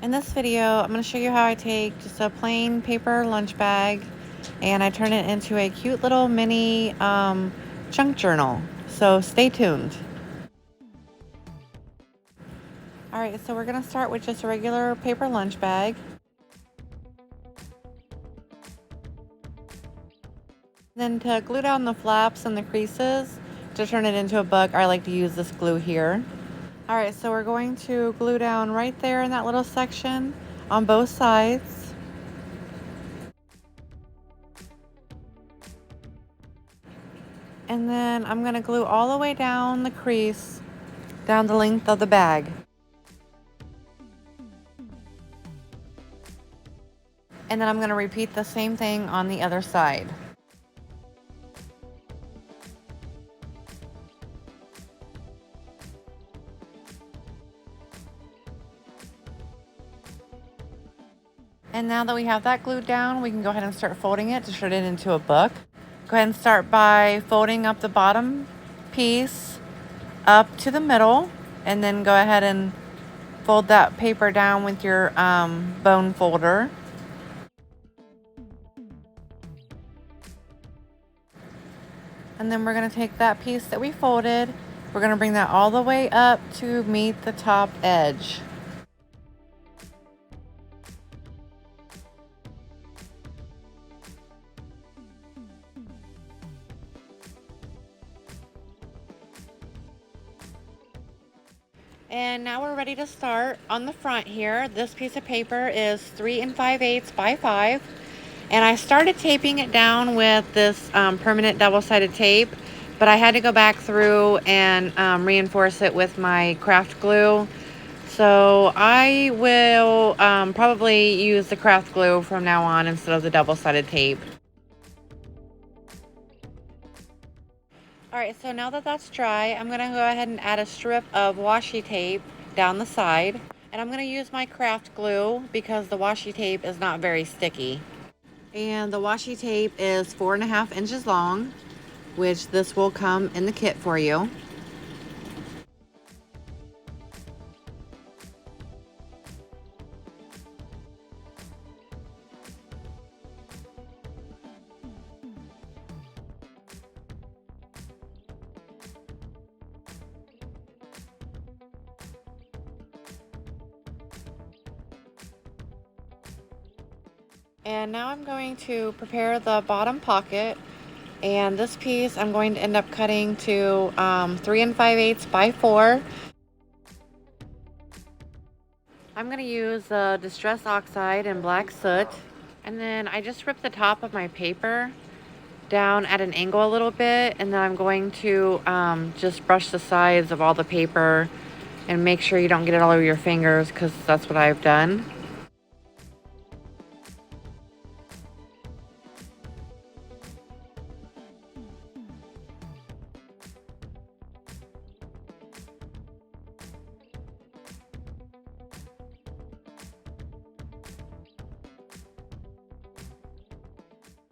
In this video, I'm going to show you how I take just a plain paper lunch bag and I turn it into a cute little mini junk journal. So stay tuned. All right, so we're going to start with just a regular paper lunch bag. Then to glue down the flaps and the creases, to turn it into a book, I like to use this glue here. All right, so we're going to glue down right there in that little section on both sides. And then I'm going to glue all the way down the crease, down the length of the bag. And then I'm going to repeat the same thing on the other side. And now that we have that glued down, we can go ahead and start folding it to turn it into a book. Go ahead and start by folding up the bottom piece up to the middle, and then go ahead and fold that paper down with your bone folder. And then we're going to take that piece that we folded, we're going to bring that all the way up to meet the top edge. And now we're ready to start. On the front here, this piece of paper is 3 5/8 by 5. And I started taping it down with this permanent double-sided tape, but I had to go back through and reinforce it with my craft glue. So I will probably use the craft glue from now on instead of the double-sided tape. All right, so now that that's dry, I'm gonna go ahead and add a strip of washi tape down the side. And I'm gonna use my craft glue because the washi tape is not very sticky. And the washi tape is 4.5 inches long, which this will come in the kit for you. And now I'm going to prepare the bottom pocket. And this piece I'm going to end up cutting to 3 5/8 by 4. I'm going to use Distress Oxide and Black Soot. And then I just ripped the top of my paper down at an angle a little bit. And then I'm going to just brush the sides of all the paper and make sure you don't get it all over your fingers, because that's what I've done.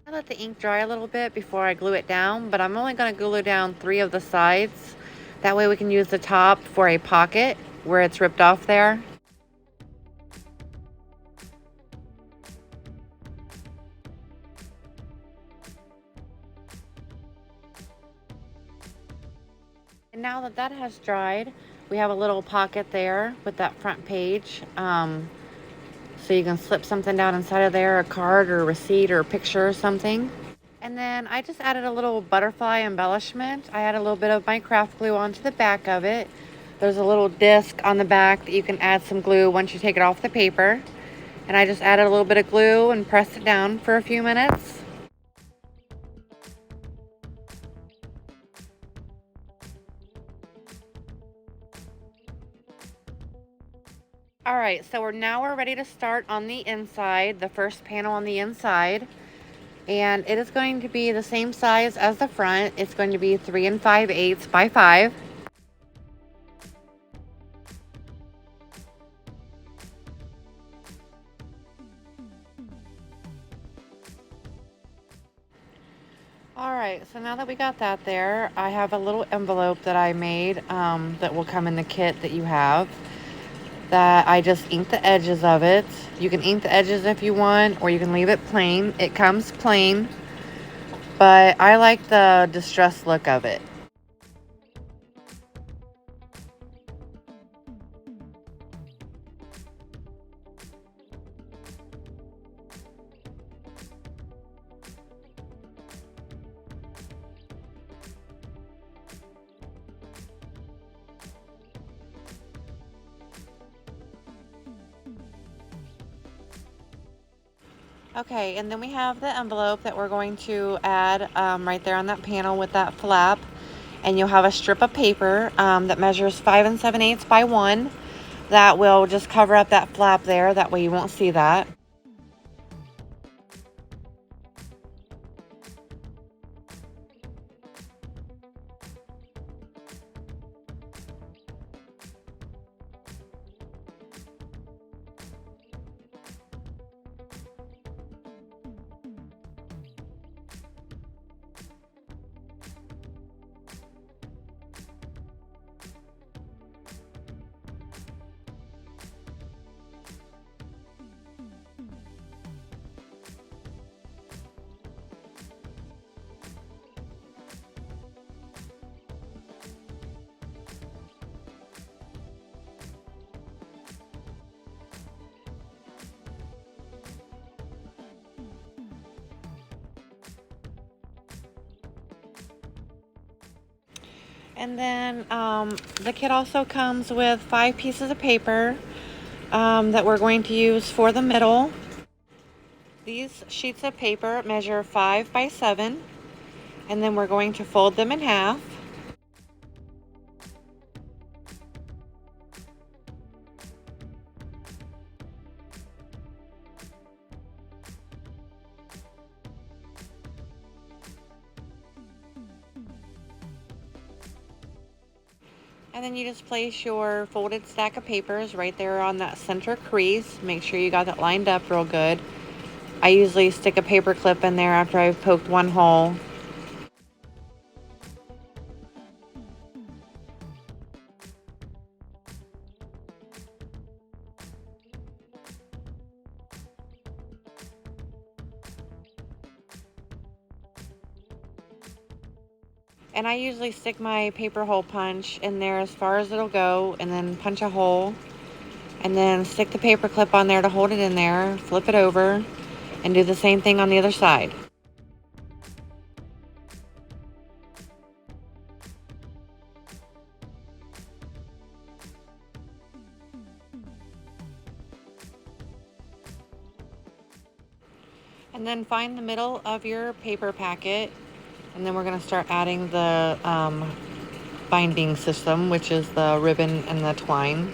I let the ink dry a little bit before I glue it down, but I'm only going to glue down 3 of the sides. That way we can use the top for a pocket where it's ripped off there. And now that that has dried, we have a little pocket there with that front page. So you can slip something down inside of there, a card or a receipt or a picture or something. And then I just added a little butterfly embellishment. I added a little bit of my craft glue onto the back of it. There's a little disc on the back that you can add some glue once you take it off the paper. And I just added a little bit of glue and pressed it down for a few minutes. All right, so we're ready to start on the inside, the first panel on the inside. And it is going to be the same size as the front. It's going to be 3 5/8 by 5. All right, so now that we got that there, I have a little envelope that I made that will come in the kit that you have. that I just ink the edges of it. You can ink the edges if you want, or you can leave it plain. It comes plain, but I like the distressed look of it. Okay, and then we have the envelope that we're going to add right there on that panel with that flap. And you'll have a strip of paper that measures 5 7/8 by 1. That will just cover up that flap there. That way you won't see that. And then the kit also comes with 5 pieces of paper that we're going to use for the middle. These sheets of paper measure 5 by 7, and then we're going to fold them in half. And then you just place your folded stack of papers right there on that center crease. Make sure you got that lined up real good. I usually stick a paper clip in there after I've poked one hole. And I usually stick my paper hole punch in there as far as it'll go, and then punch a hole, and then stick the paper clip on there to hold it in there, flip it over, and do the same thing on the other side. And then find the middle of your paper packet, and then we're going to start adding the binding system, which is the ribbon and the twine.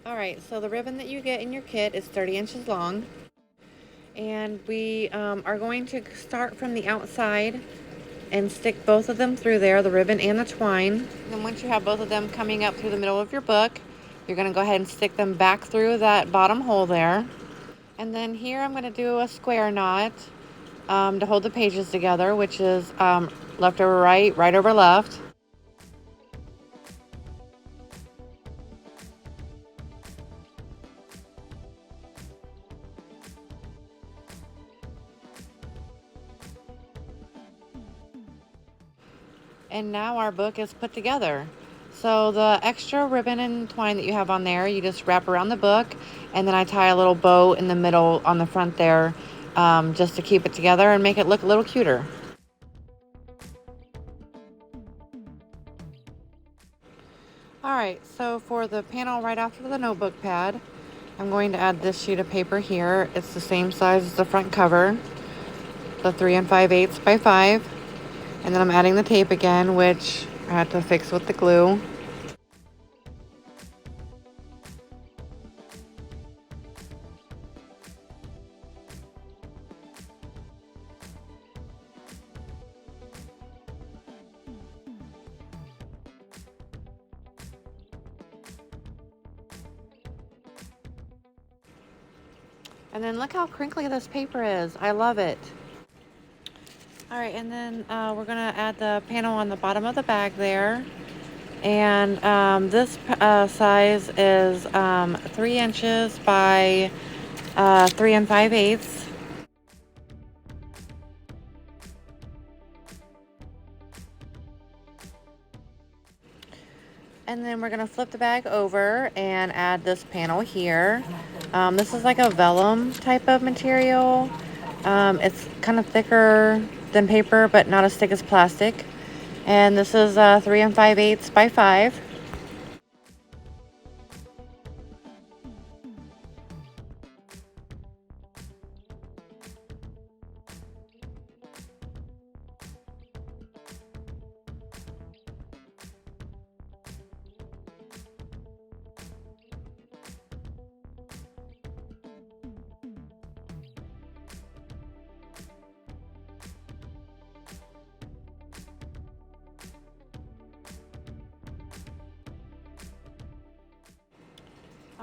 All right, so the ribbon that you get in your kit is 30 inches long, and we are going to start from the outside and stick both of them through there, the ribbon and the twine. And then once you have both of them coming up through the middle of your book, you're going to go ahead and stick them back through that bottom hole there. And then here I'm going to do a square knot to hold the pages together, which is left over right, right over left. And now our book is put together. So the extra ribbon and twine that you have on there, you just wrap around the book, and then I tie a little bow in the middle on the front there just to keep it together and make it look a little cuter. All right, so for the panel right after the notebook pad, I'm going to add this sheet of paper here. It's the same size as the front cover, the 3 5/8 by 5. And then I'm adding the tape again, which I had to fix with the glue. And then look how crinkly this paper is. I love it. All right, and then we're gonna add the panel on the bottom of the bag there. And this size is 3 inches by 3 5/8. And then we're gonna flip the bag over and add this panel here. This is like a vellum type of material. It's kind of thicker than paper, but not as thick as plastic. And this is 3 5/8 by 5.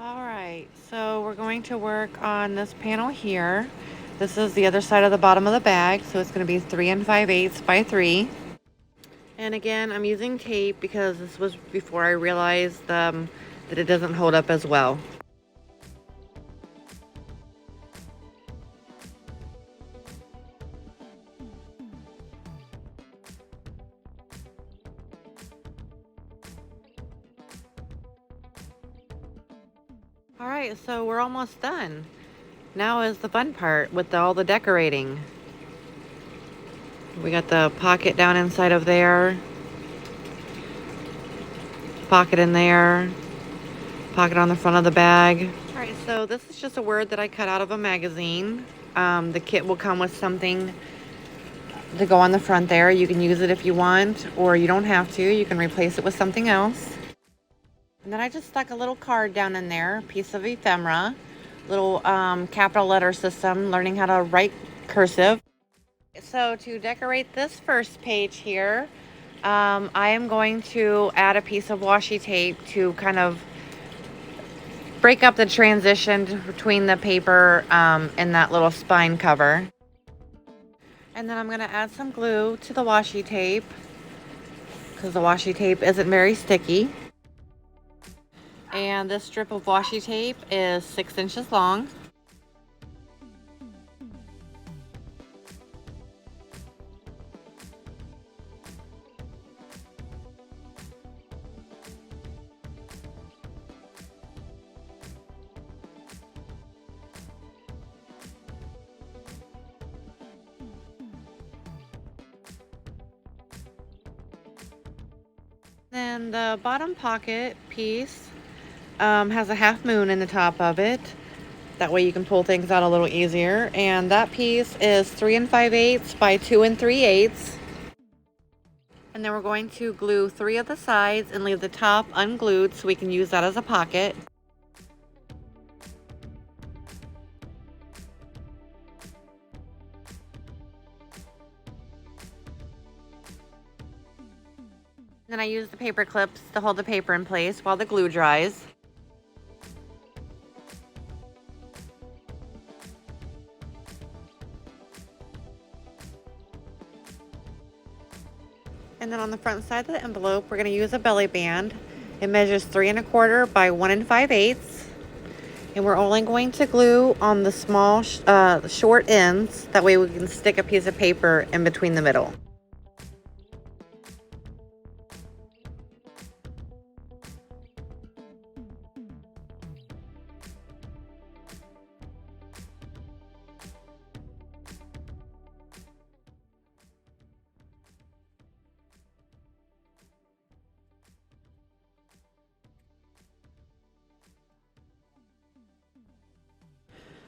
All right, so we're going to work on this panel here. This is the other side of the bottom of the bag, so it's going to be 3 5/8 by 3. And again, I'm using tape because this was before I realized that it doesn't hold up as well. All right, so we're almost done. Now is the fun part with all the decorating. We got the pocket down inside of there, pocket in there, pocket on the front of the bag. All right, so this is just a word that I cut out of a magazine. The kit will come with something to go on the front there. You can use it if you want, or you don't have to. You can replace it with something else. And then I just stuck a little card down in there, piece of ephemera, little capital letter system, learning how to write cursive. So to decorate this first page here, I am going to add a piece of washi tape to kind of break up the transition between the paper and that little spine cover. And then I'm going to add some glue to the washi tape because the washi tape isn't very sticky. And this strip of washi tape is 6 inches long. Then the bottom pocket piece has a half moon in the top of it. That way you can pull things out a little easier. And that piece is 3 5/8 by 2 3/8. And then we're going to glue 3 of the sides and leave the top unglued so we can use that as a pocket. Then I use the paper clips to hold the paper in place while the glue dries. And then on the front side of the envelope, we're going to use a belly band. It measures 3 1/4 by 1 5/8. And we're only going to glue on the small, short ends. That way we can stick a piece of paper in between the middle.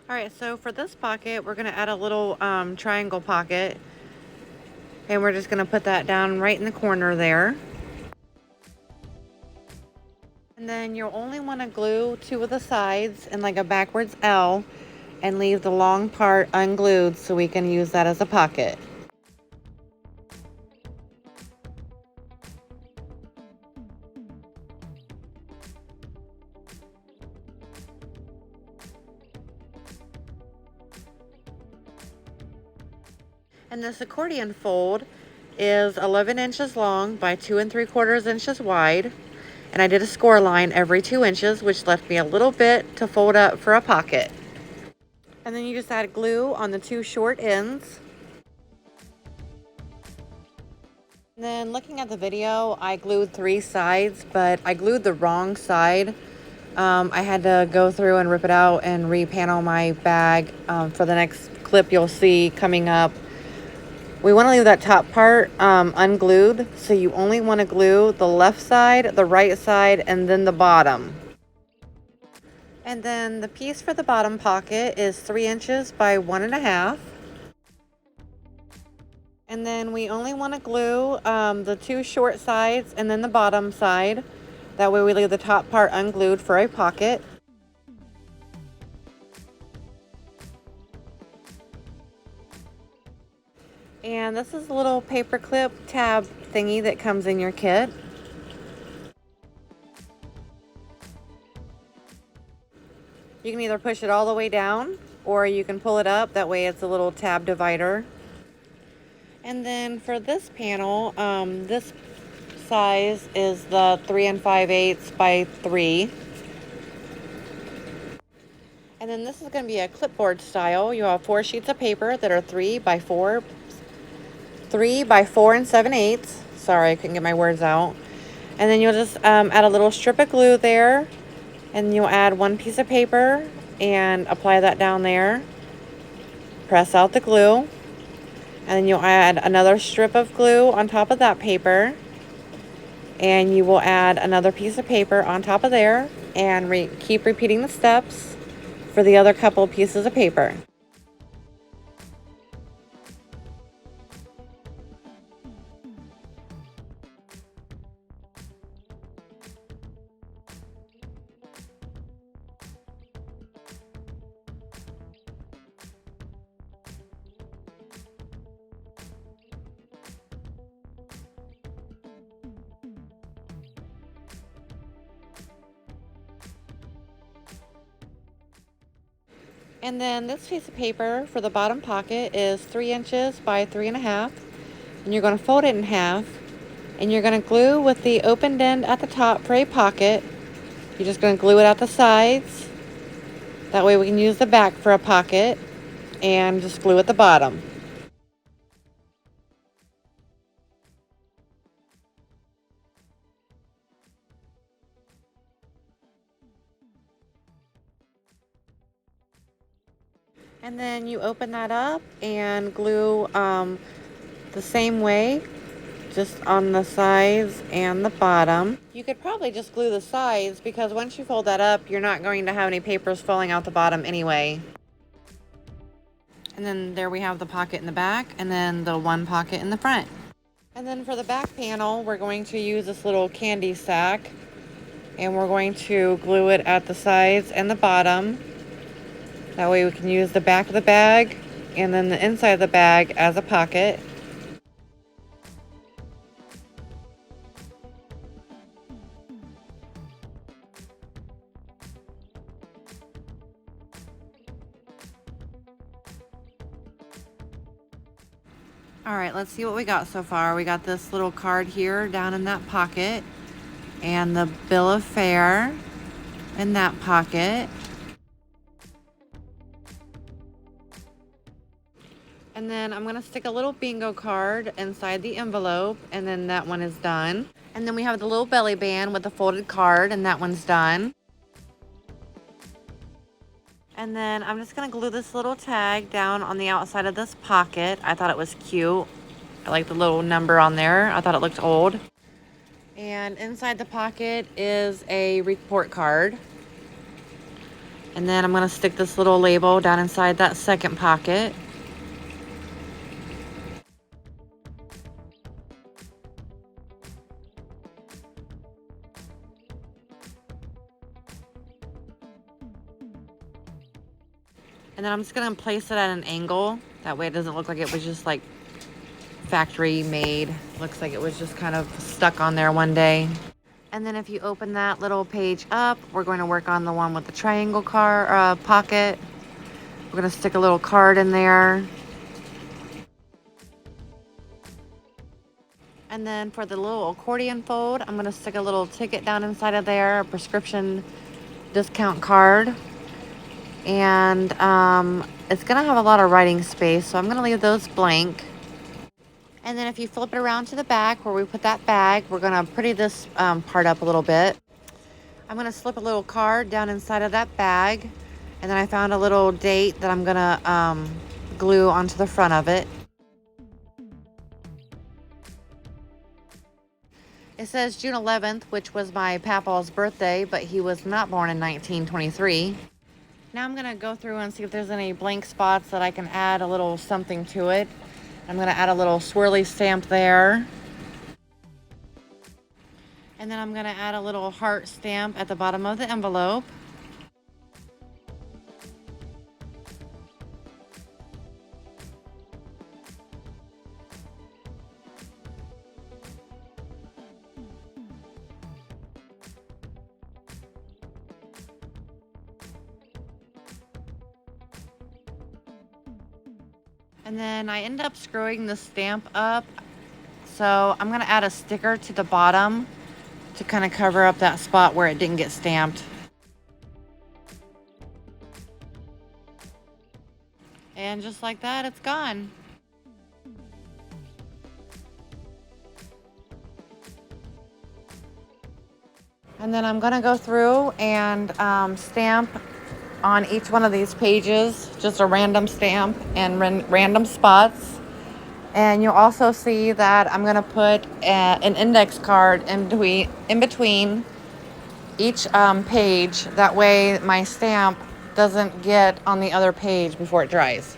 All right, so for this pocket, we're gonna add a little triangle pocket. And we're just gonna put that down right in the corner there. And then you'll only wanna glue 2 of the sides in like a backwards L and leave the long part unglued so we can use that as a pocket. And this accordion fold is 11 inches long by 2 3/4 inches wide. And I did a score line every 2 inches, which left me a little bit to fold up for a pocket. And then you just add glue on the 2 short ends. And then looking at the video, I glued 3 sides, but I glued the wrong side. I had to go through and rip it out and repanel my bag. For the next clip you'll see coming up, we want to leave that top part unglued, so you only want to glue the left side, the right side, and then the bottom. And then the piece for the bottom pocket is 3 inches by 1 1/2. And then we only want to glue the 2 short sides and then the bottom side. That way we leave the top part unglued for a pocket. And this is a little paper clip tab thingy that comes in your kit. You can either push it all the way down or you can pull it up. That way it's a little tab divider. And then for this panel, this size is the 3 5/8 by 3. And then this is going to be a clipboard style. You have 4 sheets of paper that are 3 by 4 7/8. Sorry, I couldn't get my words out. And then you'll just add a little strip of glue there, and you'll add 1 piece of paper and apply that down there. Press out the glue, and then you'll add another strip of glue on top of that paper, and you will add another piece of paper on top of there, and keep repeating the steps for the other couple pieces of paper. And then this piece of paper for the bottom pocket is 3 inches by 3 1/2. And you're going to fold it in half. And you're going to glue with the opened end at the top for a pocket. You're just going to glue it at the sides. That way we can use the back for a pocket. And just glue at the bottom. And then you open that up and glue the same way, just on the sides and the bottom. You could probably just glue the sides because once you fold that up, you're not going to have any papers falling out the bottom anyway. And then there we have the pocket in the back and then the 1 pocket in the front. And then for the back panel, we're going to use this little candy sack and we're going to glue it at the sides and the bottom. That way we can use the back of the bag and then the inside of the bag as a pocket. All right, let's see what we got so far. We got this little card here down in that pocket and the bill of fare in that pocket. And then I'm gonna stick a little bingo card inside the envelope, and then that one is done. And then we have the little belly band with the folded card, and that one's done. And then I'm just gonna glue this little tag down on the outside of this pocket. I thought it was cute. I like the little number on there. I thought it looked old. And inside the pocket is a report card. And then I'm gonna stick this little label down inside that second pocket. And then I'm just gonna place it at an angle. That way it doesn't look like it was just like factory made. Looks like it was just kind of stuck on there one day. And then if you open that little page up, we're going to work on the one with the triangle pocket. We're gonna stick a little card in there. And then for the little accordion fold, I'm gonna stick a little ticket down inside of there, a prescription discount card. And it's gonna have a lot of writing space, so I'm gonna leave those blank. And then if you flip it around to the back where we put that bag, we're gonna pretty this part up a little bit. I'm gonna slip a little card down inside of that bag. And then I found a little date that I'm gonna glue onto the front of it. It says June 11th, which was my papaw's birthday, but he was not born in 1923. Now I'm gonna go through and see if there's any blank spots that I can add a little something to it. I'm gonna add a little swirly stamp there. And then I'm gonna add a little heart stamp at the bottom of the envelope. And then I end up screwing the stamp up. So I'm gonna add a sticker to the bottom to kind of cover up that spot where it didn't get stamped. And just like that, it's gone. And then I'm gonna go through and stamp on each one of these pages, just a random stamp and random spots. And you'll also see that I'm gonna put an index card in between each page. That way my stamp doesn't get on the other page before it dries.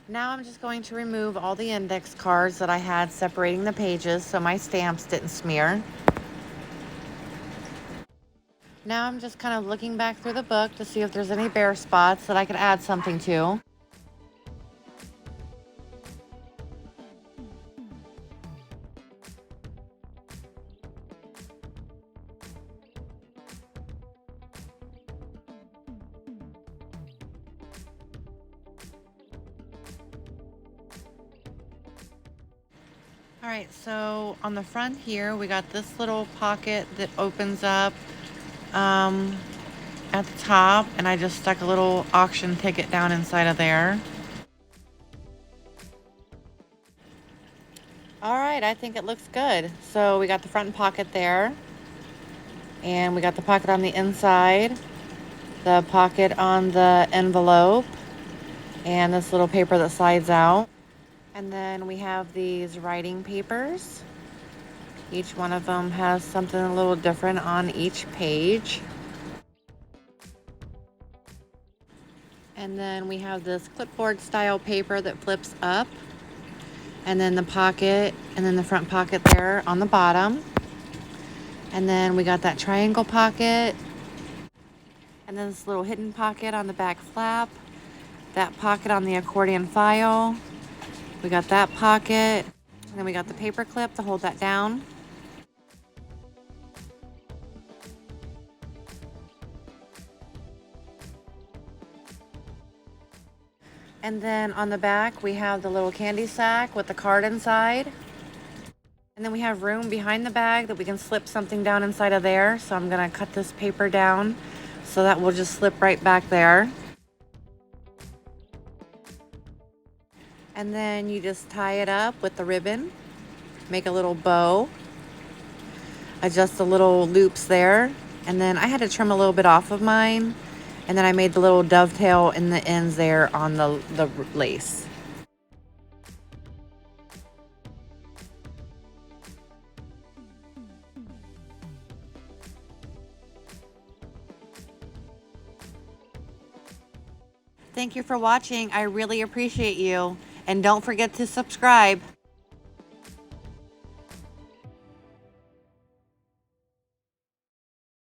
Now I'm just going to remove all the index cards that I had separating the pages so my stamps didn't smear. Now I'm just kind of looking back through the book to see if there's any bare spots that I could add something to. All right, so on the front here, we got this little pocket that opens up at the top, and I just stuck a little auction ticket down inside of there. All right, I think it looks good. So we got the front pocket there, and we got the pocket on the inside, the pocket on the envelope, and this little paper that slides out. And then we have these writing papers. Each one of them has something a little different on each page. And then we have this clipboard style paper that flips up. And then the pocket, and then the front pocket there on the bottom. And then we got that triangle pocket. And then this little hidden pocket on the back flap. That pocket on the accordion file. We got that pocket. And then we got the paper clip to hold that down. And then on the back, we have the little candy sack with the card inside. And then we have room behind the bag that we can slip something down inside of there. So I'm gonna cut this paper down so that will just slip right back there. And then you just tie it up with the ribbon, make a little bow, adjust the little loops there. And then I had to trim a little bit off of mine. And then I made the little dovetail in the ends there on the lace. Thank you for watching. I really appreciate you. And don't forget to subscribe.